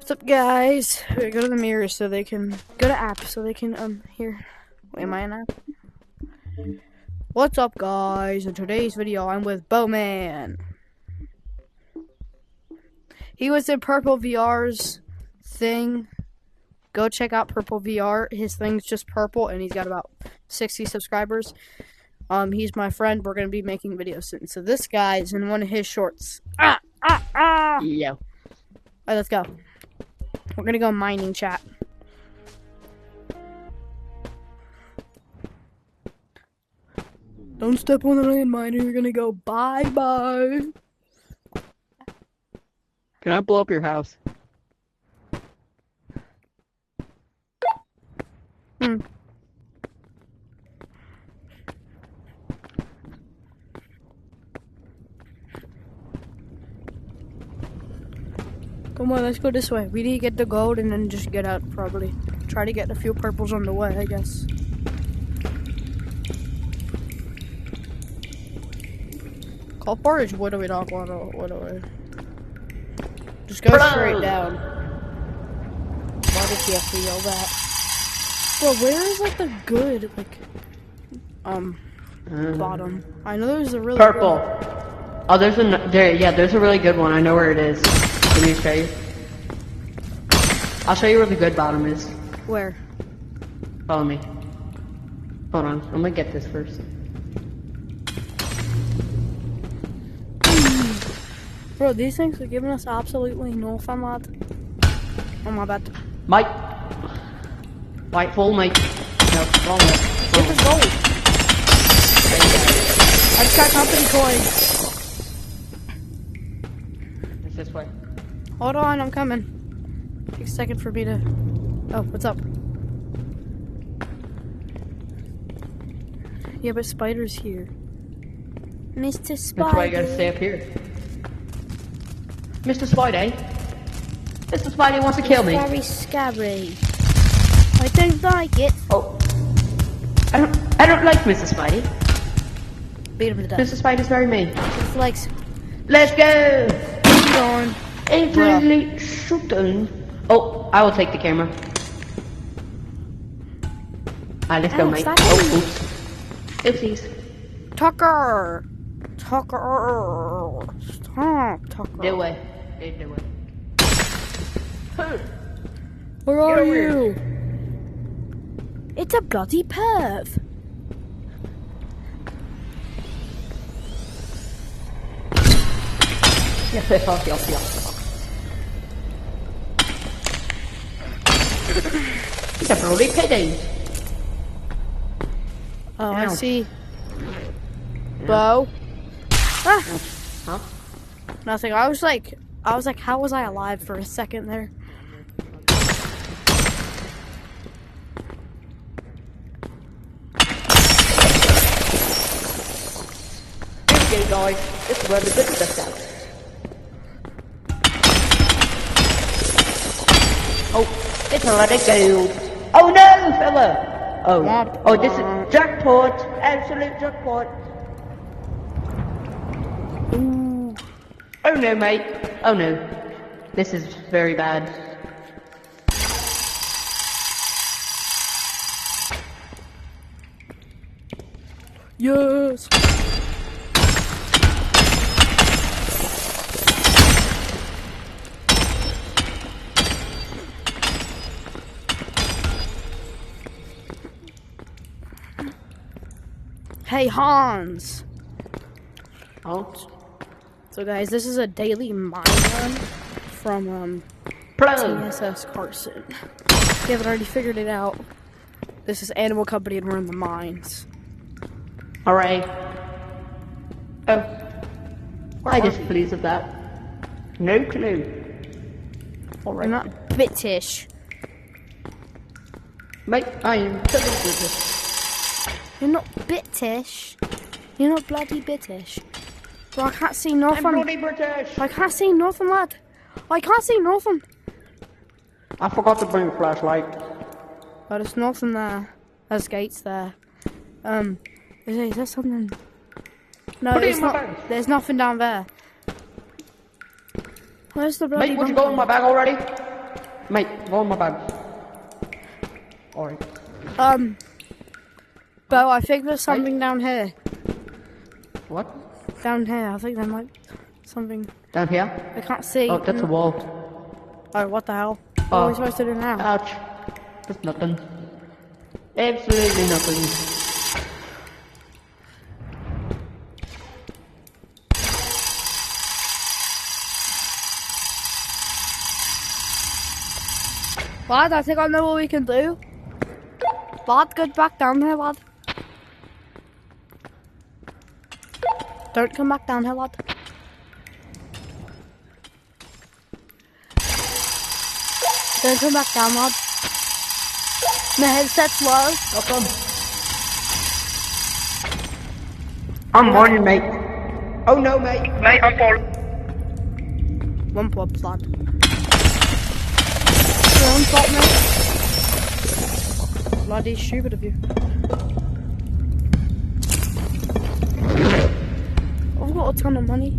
What's up, guys? Wait, go to the mirror so they can go to app so they can here. Wait, am I in app? What's up, guys? In today's video, I'm with Bowman. He was in Purple VR's thing. Go check out Purple VR. His thing's just purple, and he's got about 60 subscribers. He's my friend. We're gonna be making videos soon. So this guy's in one of his shorts. Yeah. Alright, let's go. We're gonna go mining chat. Don't step on the landmine or you're gonna go bye-bye. Can I blow up your house? Come on, let's go this way. We need to get the gold and then just get out, probably. Try to get a few purples on the way, I guess. Call portage, what do we not want to, what do we? Just go straight down. Why did you have to yell that? Bro, where is like the good, like, bottom? I know there's a really purple. Good... Oh, there's a really good one. I know where it is. Let me show you. I'll show you where the good bottom is. Where? Follow me. Hold on, I'm gonna get this first. Bro, these things are giving us absolutely no fun, lad. Oh, my bad. Mike. White full Mike. No, wrong one. Get this gold. I just got company coins. It's this way. Hold on, I'm coming. Take a second for me to... Oh, what's up? Yeah, but Spider's here. Mr. Spider. That's why you gotta stay up here. Mr. Spidey? Mr. Spidey wants to kill me. Very scary. I don't like it. Oh. I don't like Mr. Spidey. Beat him to death. Mr. Spidey's very mean. His legs. Let's go! Going. Instantly shooting. Oh, I will take the camera. Alright, let's go, mate. Oh, oops. Oopsies. Tucker! Tucker! Stop, Tucker. No way. No way. Where are you? It's a bloody perv. Yes. It's a bloody pity. Oh, I see. Bo. Ah. Huh? Nothing. I was like, how was I alive for a second there? Okay, guys, this is where the good stuff goes. Oh, it's a lot of gold. Oh no, fella! Oh, this is jackpot! Absolute jackpot! Ooh. Oh no, mate. Oh no. This is very bad. Yes. Hey, Hans. Oh. So guys, this is a daily mine run from TSS Carson. If you haven't already figured it out, this is Animal Company and we're in the mines. Alright. Oh. I just pleased with that. No clue. Alright. I'm not British. Mate, I am totally British. You're not British. You're not bloody British. Bro, I can't see nothing. I'm bloody British. I can't see nothing, lad. I can't see nothing. I forgot to bring a flashlight. Oh, there's nothing there. There's gates there. Is there something? No, it's not. There's nothing down there. Where's the bloody Mate, would you go in my bag already? Mate, roll my bag. Alright. Bo, I think there's something down here. What? Down here, I think there might something. Down here? I can't see. Oh, that's a wall. Oh, what the hell? What are we supposed to do now? Ouch. That's nothing. Absolutely nothing. Lad, I think I know what we can do. Lad, get back down here, lad. Don't come back down here, lad. Don't come back down, lad. My headset's low. Welcome. I'm warning, mate. Oh no, mate. Mate, I'm falling. One pop, lad. Your own fault, mate. Bloody stupid of you. I've got a ton of money.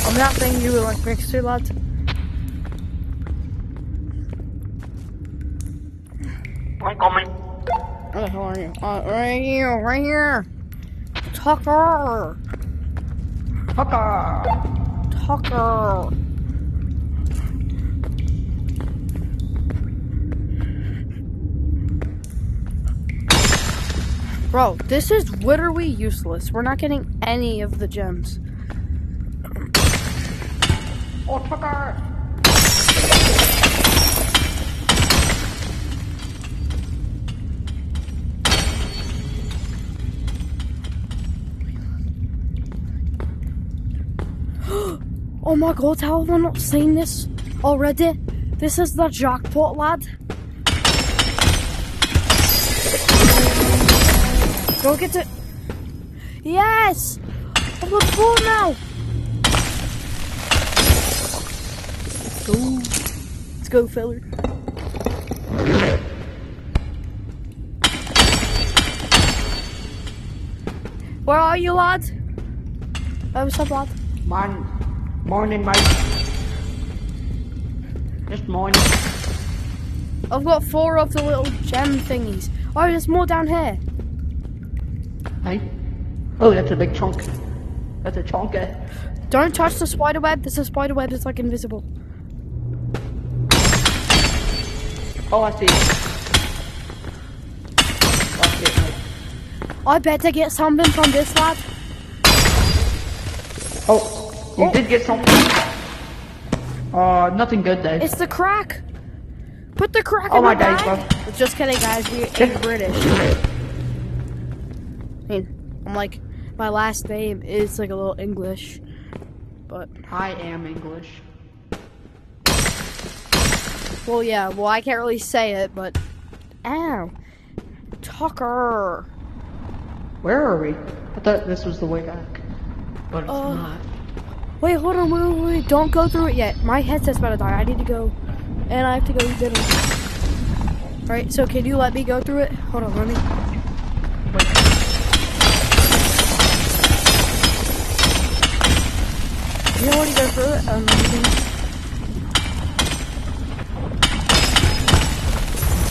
I'm not saying you were like next to, lads. I'm coming. Where the hell are you? Right here. Tucker. Tucker. Bro, this is literally useless. We're not getting any of the gems. Oh, Tucker. Oh my god, how have I not seen this already? This is the jackpot, lad. Go get it. Yes! I've got 4 now. Let's go. Let's go, fella. Where are you, lad? Oh, what's up, lad? Morning, mate. Just morning. I've got 4 of the little gem thingies. Oh, there's more down here. Hey? Oh, that's a big chunk. That's a chunker. Don't touch the spider web. This is spider web. It's like invisible. Oh, I see. That's it, mate. I better get something from this, lad. Oh, you did get something. Nothing good though. It's the crack. Put the crack in Oh my the bag. days, bro. Just kidding, guys. We're British. I mean, I'm like, my last name is like a little English, but I am English. well, yeah. Well, I can't really say it, but ow, Tucker. Where are we? I thought this was the way back, but it's not. Wait, hold on, wait. Don't go through it yet. My headset's about to die. I need to go, and I have to go eat dinner. All right. So can you let me go through it? Hold on, let me. Wait. You don't want to go through it?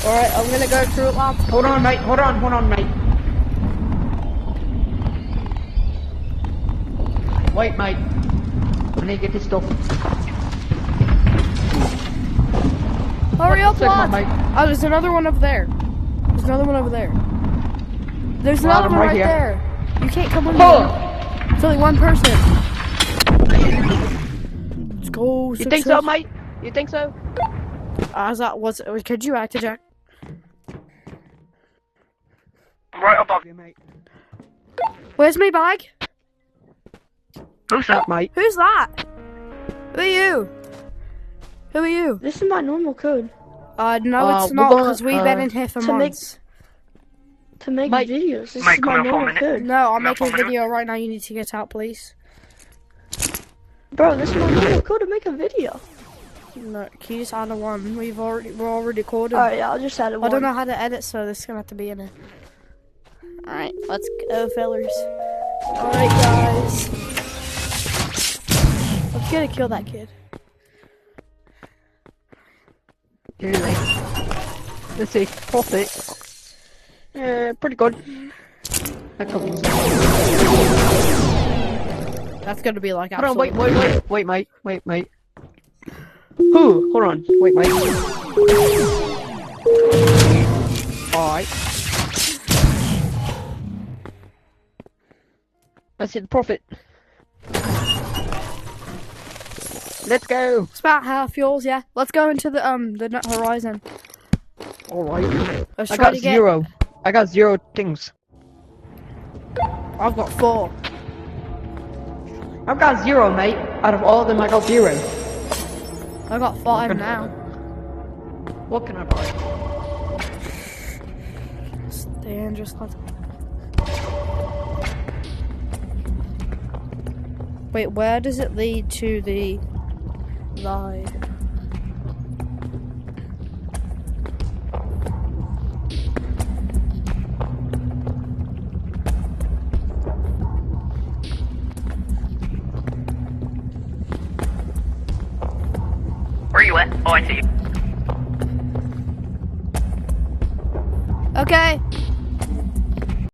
Alright, I'm gonna go through it, lad. Hold on, mate. Hold on, mate. Wait, mate. I need to get this stuff. Hurry up, Second, lad. mate. Oh, there's another one over there. There's another one over there. There's another one right here. there. You can't come in Oh! here. It's only one person. Let's go. You think so, mate? You think so? Could you act, Jack? Right above you, mate. Where's my bag? Who's that, mate? Who's that? Who are you? Who are you? This is my normal code. No, it's we're not gonna, because we've been in here for to make- months. To make Mike- videos, this Mike, is my come here for a normal minute. code. No, I'm Not making a 4 minutes. video right now. You need to get out, please. Bro, this is my normal code to make a video. No, can you just add a one? We're already recording. Alright, yeah, I'll just add it I one. don't know how to edit, so this is gonna have to be in it. Alright, let's go, fellers. Alright, guys. Let's get to kill that kid. Really? Let's see. Profit. Yeah, pretty good. A couple. That's gonna be like Hold on, absolute. wait, mate. Ooh, hold on, wait, mate. Alright. Let's hit the profit. Let's go. It's about half yours, yeah. Let's go into the net horizon. Alright. Let's I try got to get. 0. I got 0 things. I've got 4. I've got 0, mate. Out of all of them, I got 0. I got 5 Okay. now. What can I buy? Stand just like. Wait, where does it lead to the live? Where you at? Oh, I see you. Okay,